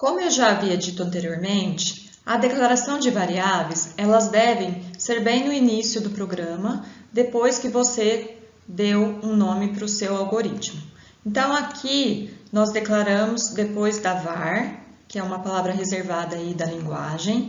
Como eu já havia dito anteriormente, a declaração de variáveis, elas devem ser bem no início do programa, depois que você deu um nome para o seu algoritmo. Então, aqui nós declaramos depois da var, que é uma palavra reservada aí da linguagem,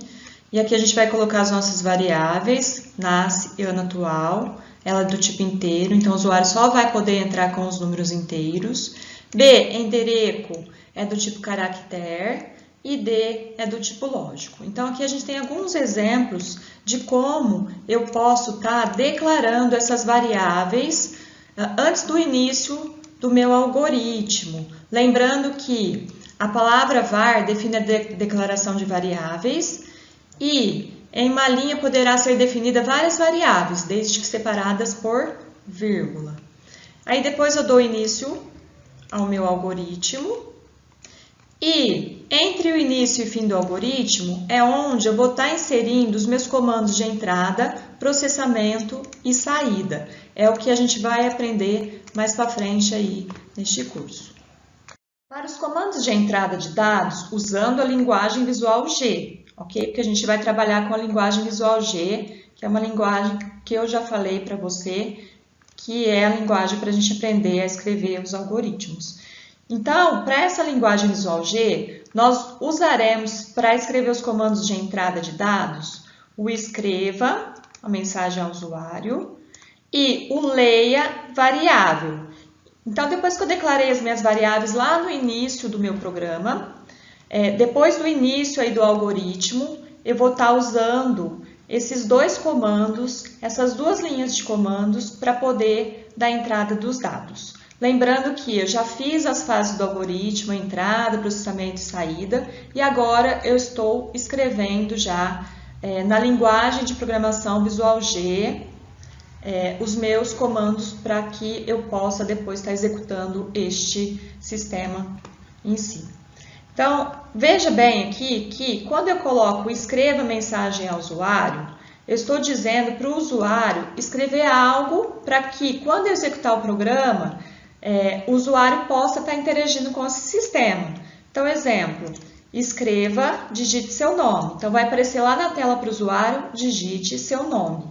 e aqui a gente vai colocar as nossas variáveis, nasce e ano atual, ela é do tipo inteiro, então o usuário só vai poder entrar com os números inteiros. B, endereço, é do tipo caractere, e D é do tipo lógico. Então, aqui a gente tem alguns exemplos de como eu posso estar declarando essas variáveis antes do início do meu algoritmo. Lembrando que a palavra var define a declaração de variáveis e em uma linha poderá ser definida várias variáveis, desde que separadas por vírgula. Aí depois eu dou início ao meu algoritmo. E entre o início e fim do algoritmo é onde eu vou estar inserindo os meus comandos de entrada, processamento e saída. É o que a gente vai aprender mais para frente aí neste curso. Para os comandos de entrada de dados, usando a linguagem Visual G, ok? Porque a gente vai trabalhar com a linguagem Visual G, que é uma linguagem que eu já falei para você, que é a linguagem para a gente aprender a escrever os algoritmos. Então, para essa linguagem Visual G, nós usaremos para escrever os comandos de entrada de dados o escreva, a mensagem ao usuário, e o leia variável. Então, depois que eu declarei as minhas variáveis lá no início do meu programa, depois do início aí do algoritmo, eu vou estar usando esses dois comandos, essas duas linhas de comandos, para poder dar entrada dos dados. Lembrando que eu já fiz as fases do algoritmo, entrada, processamento e saída, e agora eu estou escrevendo já na linguagem de programação Visual G os meus comandos para que eu possa depois estar executando este sistema em si. Então, veja bem aqui que quando eu coloco escreva mensagem ao usuário, eu estou dizendo para o usuário escrever algo para que quando eu executar o programa, o usuário possa estar interagindo com esse sistema. Então, exemplo, escreva, digite seu nome. Então, vai aparecer lá na tela para o usuário, digite seu nome.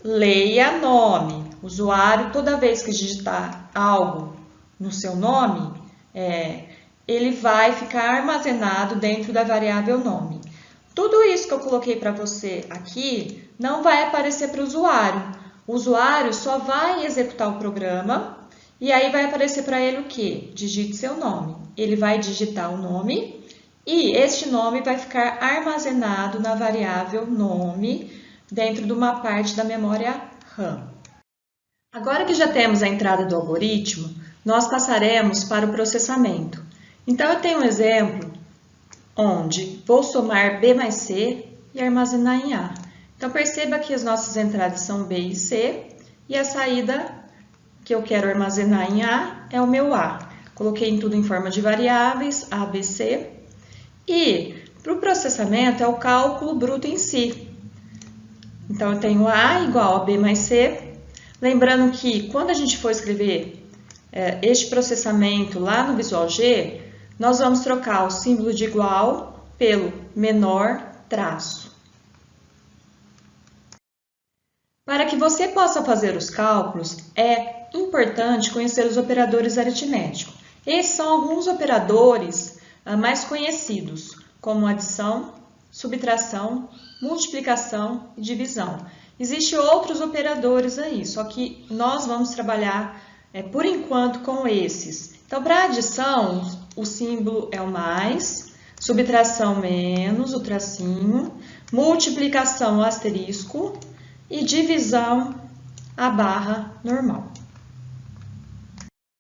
Leia nome. O usuário, toda vez que digitar algo no seu nome, ele vai ficar armazenado dentro da variável nome. Tudo isso que eu coloquei para você aqui não vai aparecer para o usuário. O usuário só vai executar o programa e aí vai aparecer para ele o quê? Digite seu nome. Ele vai digitar o nome e este nome vai ficar armazenado na variável nome dentro de uma parte da memória RAM. Agora que já temos a entrada do algoritmo, nós passaremos para o processamento. Então, eu tenho um exemplo onde vou somar B mais C e armazenar em A. Então, perceba que as nossas entradas são B e C e a saída que eu quero armazenar em A é o meu A. Coloquei tudo em forma de variáveis, A, B, C. E para o processamento é o cálculo bruto em si. Então, eu tenho A igual a B mais C. Lembrando que quando a gente for escrever este processamento lá no Visual G, nós vamos trocar o símbolo de igual pelo menor traço. Para que você possa fazer os cálculos, é importante conhecer os operadores aritméticos. Esses são alguns operadores mais conhecidos, como adição, subtração, multiplicação e divisão. Existem outros operadores aí, só que nós vamos trabalhar por enquanto com esses. Então, para adição, o símbolo é o mais, subtração menos, o tracinho, multiplicação, o asterisco e divisão, a barra normal.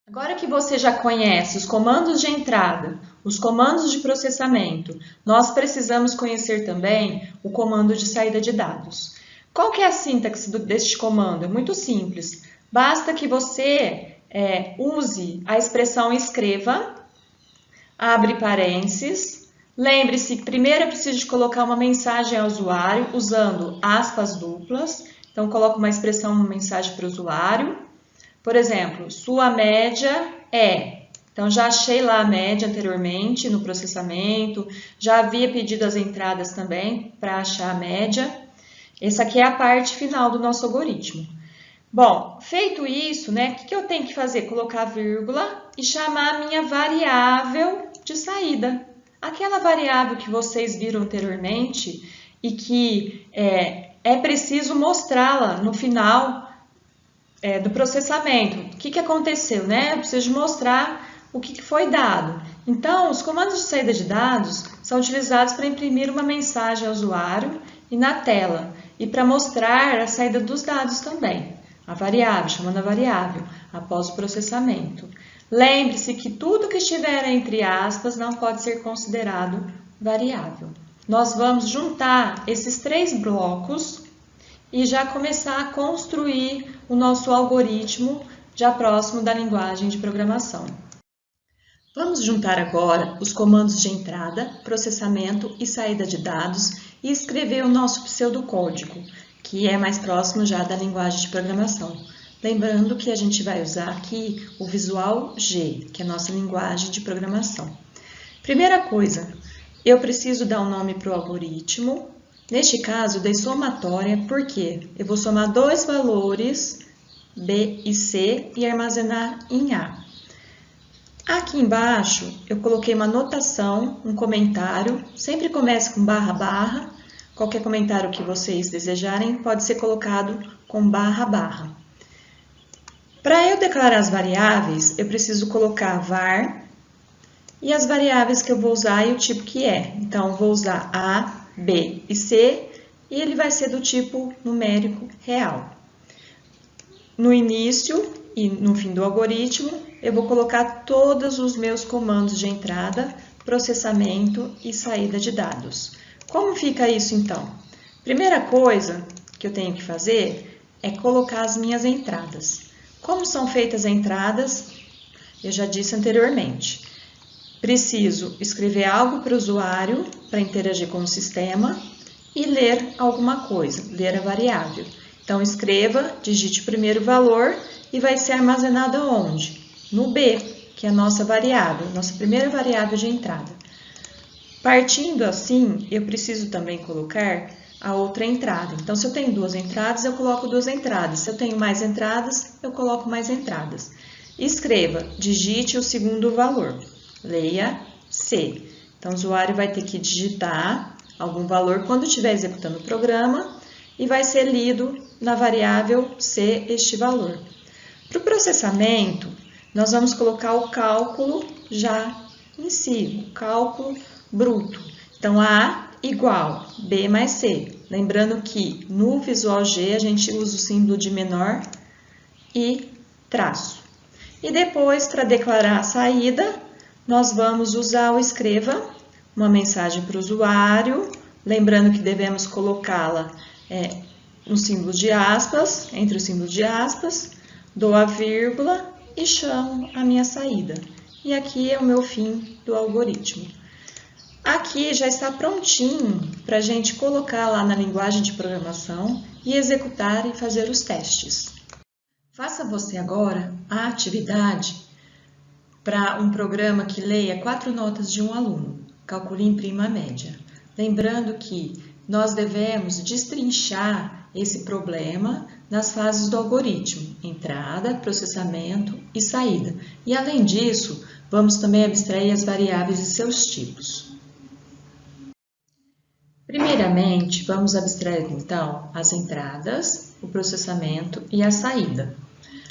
Agora que você já conhece os comandos de entrada, os comandos de processamento, nós precisamos conhecer também o comando de saída de dados. Qual que é a sintaxe deste comando? É muito simples. Basta que você use a expressão escreva, abre parênteses. Lembre-se que primeiro é preciso colocar uma mensagem ao usuário usando aspas duplas. Então, coloco uma expressão, uma mensagem para o usuário. Por exemplo, sua média é Então, já achei lá a média anteriormente no processamento, já havia pedido as entradas também para achar a média. Essa aqui é a parte final do nosso algoritmo. Bom, feito isso, né, o que eu tenho que fazer? Colocar a vírgula e chamar a minha variável de saída. Aquela variável que vocês viram anteriormente e que é preciso mostrá-la no final do processamento. O que aconteceu, né? Eu preciso mostrar o que foi dado. Então, os comandos de saída de dados são utilizados para imprimir uma mensagem ao usuário e na tela, e para mostrar a saída dos dados também. A variável, chamando a variável, após o processamento. Lembre-se que tudo que estiver entre aspas não pode ser considerado variável. Nós vamos juntar esses 3 blocos e já começar a construir o nosso algoritmo já próximo da linguagem de programação. Vamos juntar agora os comandos de entrada, processamento e saída de dados e escrever o nosso pseudocódigo, que é mais próximo já da linguagem de programação. Lembrando que a gente vai usar aqui o Visual G, que é a nossa linguagem de programação. Primeira coisa, eu preciso dar um nome para o algoritmo. Neste caso, dei somatória, porque eu vou somar 2 valores, B e C, e armazenar em A. Aqui embaixo, eu coloquei uma anotação, um comentário, sempre comece com barra, barra. Qualquer comentário que vocês desejarem pode ser colocado com barra, barra. Para eu declarar as variáveis, eu preciso colocar var e as variáveis que eu vou usar e o tipo que é. Então, vou usar A, B e C e ele vai ser do tipo numérico real. No início e no fim do algoritmo, eu vou colocar todos os meus comandos de entrada, processamento e saída de dados. Como fica isso então? Primeira coisa que eu tenho que fazer é colocar as minhas entradas. Como são feitas as entradas? Eu já disse anteriormente. Preciso escrever algo para o usuário para interagir com o sistema e ler alguma coisa, ler a variável. Então, escreva, digite o primeiro valor e vai ser armazenado aonde? No B, que é a nossa variável, nossa primeira variável de entrada. Partindo assim, eu preciso também colocar a outra entrada. Então, se eu tenho 2 entradas, eu coloco 2 entradas. Se eu tenho mais entradas, eu coloco mais entradas. Escreva, digite o segundo valor. Leia C. Então, o usuário vai ter que digitar algum valor quando estiver executando o programa e vai ser lido na variável C este valor. Para o processamento, nós vamos colocar o cálculo já em si, o cálculo bruto. Então, A igual B mais C. Lembrando que no Visual G a gente usa o símbolo de menor e traço. E depois, para declarar a saída, nós vamos usar o escreva, uma mensagem para o usuário, lembrando que devemos colocá-la no símbolo de aspas, entre o símbolo de aspas, dou a vírgula e chamo a minha saída. E aqui é o meu fim do algoritmo. Aqui já está prontinho para a gente colocar lá na linguagem de programação e executar e fazer os testes. Faça você agora a atividade para um programa que leia 4 notas de um aluno. Calcule e imprima a média. Lembrando que nós devemos destrinchar esse problema nas fases do algoritmo, entrada, processamento e saída. E além disso, vamos também abstrair as variáveis e seus tipos. Primeiramente, vamos abstrair então as entradas, o processamento e a saída.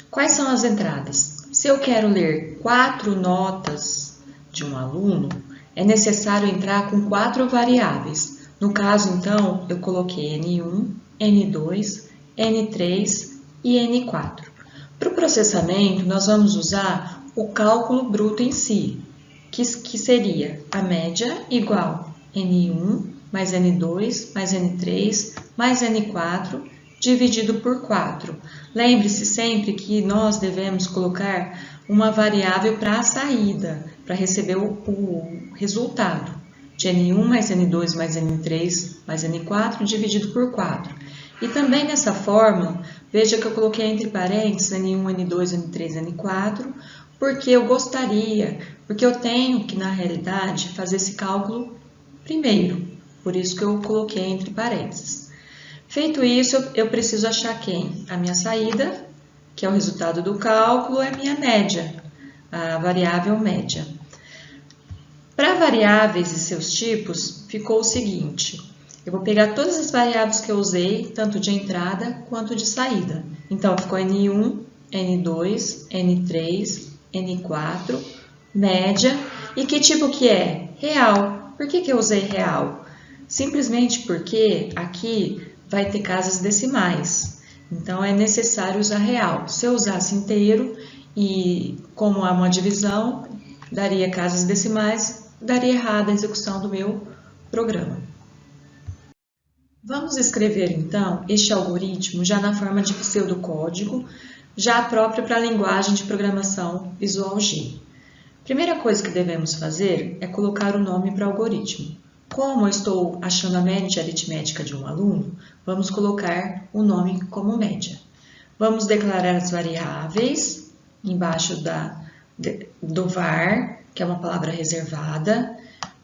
Quais são as entradas? Se eu quero ler 4 notas de um aluno, é necessário entrar com 4 variáveis. No caso, então, eu coloquei N1, N2, N3 e N4. Para o processamento, nós vamos usar o cálculo bruto em si, que seria a média igual N1 mais N2 mais N3 mais N4 dividido por 4. Lembre-se sempre que nós devemos colocar uma variável para a saída, para receber o resultado de N1 mais N2 mais N3 mais N4 dividido por 4. E também nessa fórmula, veja que eu coloquei entre parênteses N1, N2, N3, N4, porque eu gostaria, porque eu tenho que, na realidade, fazer esse cálculo primeiro. Por isso que eu coloquei entre parênteses. Feito isso, eu preciso achar quem? A minha saída, que é o resultado do cálculo, é a minha média, a variável média. Para variáveis e seus tipos, ficou o seguinte: eu vou pegar todas as variáveis que eu usei, tanto de entrada quanto de saída. Então, ficou N1, N2, N3, N4, média. E que tipo que é? Real. Por que eu usei real? Simplesmente porque aqui vai ter casas decimais. Então, é necessário usar real. Se eu usasse inteiro e como há uma divisão, daria casas decimais, daria errada a execução do meu programa. Vamos escrever, então, este algoritmo já na forma de pseudocódigo, já próprio para a linguagem de programação Visual G. Primeira coisa que devemos fazer é colocar o nome para o algoritmo. Como eu estou achando a média aritmética de um aluno, vamos colocar o nome como média. Vamos declarar as variáveis embaixo do var, que é uma palavra reservada.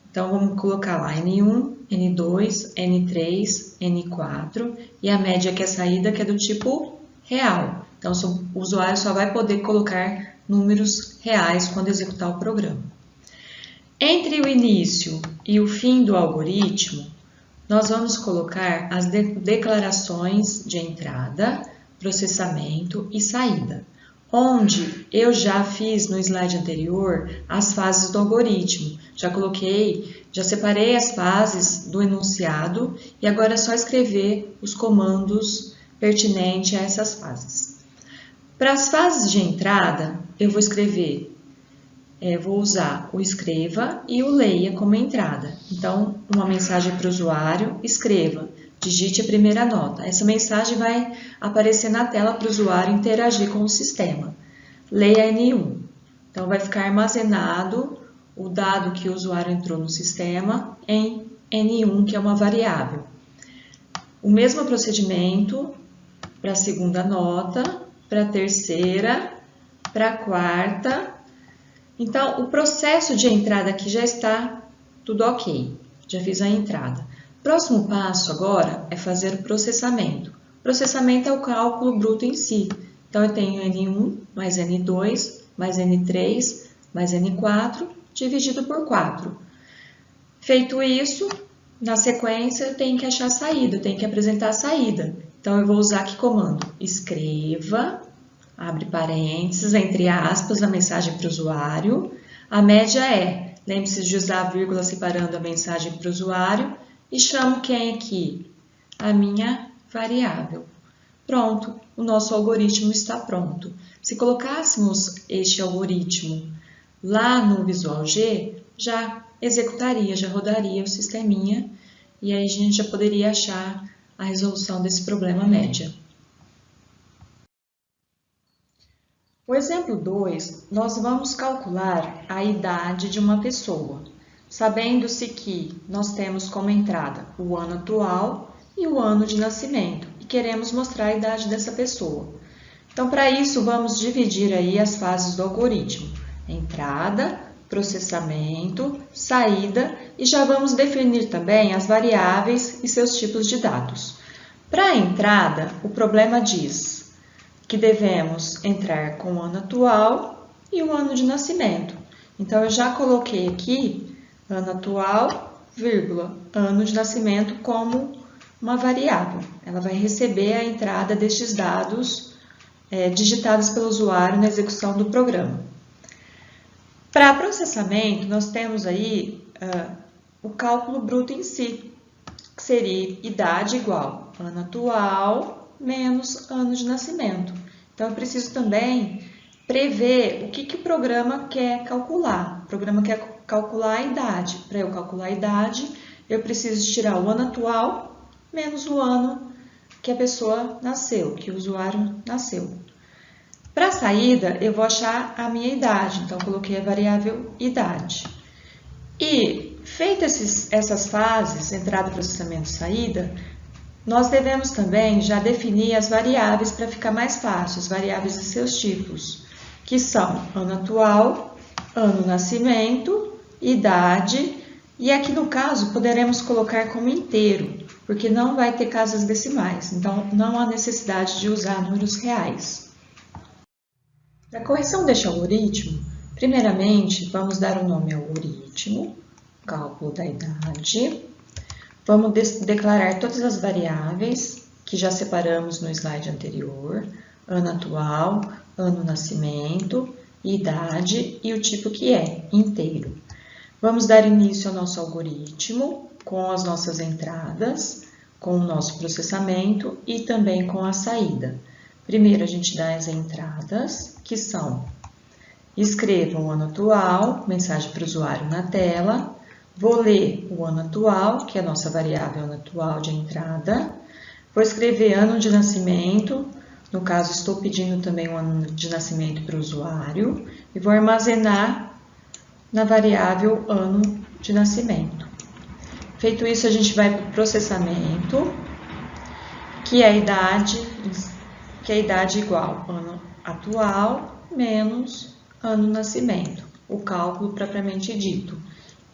Então, vamos colocar lá N1, N2, N3, N4 e a média que é a saída, que é do tipo real. Então, o usuário só vai poder colocar números reais quando executar o programa. Entre o início e o fim do algoritmo, nós vamos colocar as declarações de entrada, processamento e saída, onde eu já fiz no slide anterior as fases do algoritmo. Já separei as fases do enunciado e agora é só escrever os comandos pertinentes a essas fases. Para as fases de entrada, eu vou vou usar o escreva e o leia como entrada. Então, uma mensagem para o usuário, escreva, digite a primeira nota. Essa mensagem vai aparecer na tela para o usuário interagir com o sistema. Leia N1. Então, vai ficar armazenado o dado que o usuário entrou no sistema em N1, que é uma variável. O mesmo procedimento para a segunda nota, para a terceira, para a quarta. Então, o processo de entrada aqui já está tudo ok, já fiz a entrada. Próximo passo agora é fazer o processamento. O processamento é o cálculo bruto em si. Então, eu tenho N1 mais N2 mais N3 mais N4 dividido por 4. Feito isso, na sequência eu tenho que achar a saída, eu tenho que apresentar a saída. Então, eu vou usar aqui comando escreva, abre parênteses, entre aspas, a mensagem para o usuário. A média é, lembre-se de usar a vírgula separando a mensagem para o usuário e chamo quem aqui? A minha variável. Pronto, o nosso algoritmo está pronto. Se colocássemos este algoritmo lá no Visual G, já executaria, já rodaria o sisteminha e aí a gente já poderia achar a resolução desse problema média. O exemplo 2, nós vamos calcular a idade de uma pessoa, sabendo-se que nós temos como entrada o ano atual e o ano de nascimento, e queremos mostrar a idade dessa pessoa. Então, para isso, vamos dividir aí as fases do algoritmo: entrada, processamento, saída, e já vamos definir também as variáveis e seus tipos de dados. Para a entrada, o problema diz que devemos entrar com o ano atual e o ano de nascimento. Então, eu já coloquei aqui ano atual, vírgula, ano de nascimento como uma variável. Ela vai receber a entrada destes dados digitados pelo usuário na execução do programa. Para processamento, nós temos aí o cálculo bruto em si, que seria idade igual ano atual menos ano de nascimento. Então, eu preciso também prever o que o programa quer calcular. O programa quer calcular a idade. Para eu calcular a idade, eu preciso tirar o ano atual menos o ano que a pessoa nasceu, que o usuário nasceu. Para a saída, eu vou achar a minha idade. Então, coloquei a variável idade. E, feitas essas fases, entrada, processamento e saída, nós devemos também já definir as variáveis para ficar mais fácil, as variáveis e seus tipos. que são ano atual, ano nascimento, idade, e aqui no caso poderemos colocar como inteiro, porque não vai ter casas decimais, então não há necessidade de usar números reais. Para a correção deste algoritmo, primeiramente vamos dar o nome ao algoritmo, cálculo da idade, vamos declarar todas as variáveis que já separamos no slide anterior, ano atual, ano nascimento, idade e o tipo que é, inteiro. Vamos dar início ao nosso algoritmo com as nossas entradas, com o nosso processamento e também com a saída. Primeiro a gente dá as entradas, que são: escreva o ano atual, mensagem para o usuário na tela, vou ler o ano atual, que é a nossa variável ano atual de entrada, vou escrever ano de nascimento, no caso estou pedindo também o ano de nascimento para o usuário, e vou armazenar na variável ano de nascimento. Feito isso, a gente vai para o processamento, que é a idade igual ano atual menos ano nascimento, o cálculo propriamente dito,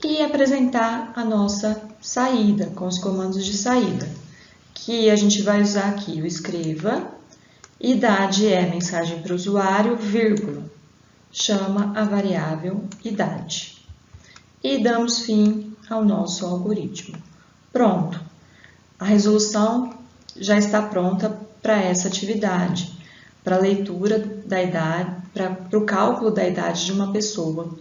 e apresentar a nossa saída, com os comandos de saída, que a gente vai usar aqui o escreva, idade é mensagem para o usuário, vírgula, chama a variável idade. E damos fim ao nosso algoritmo. Pronto, a resolução já está pronta para essa atividade, para a leitura da idade, para o cálculo da idade de uma pessoa.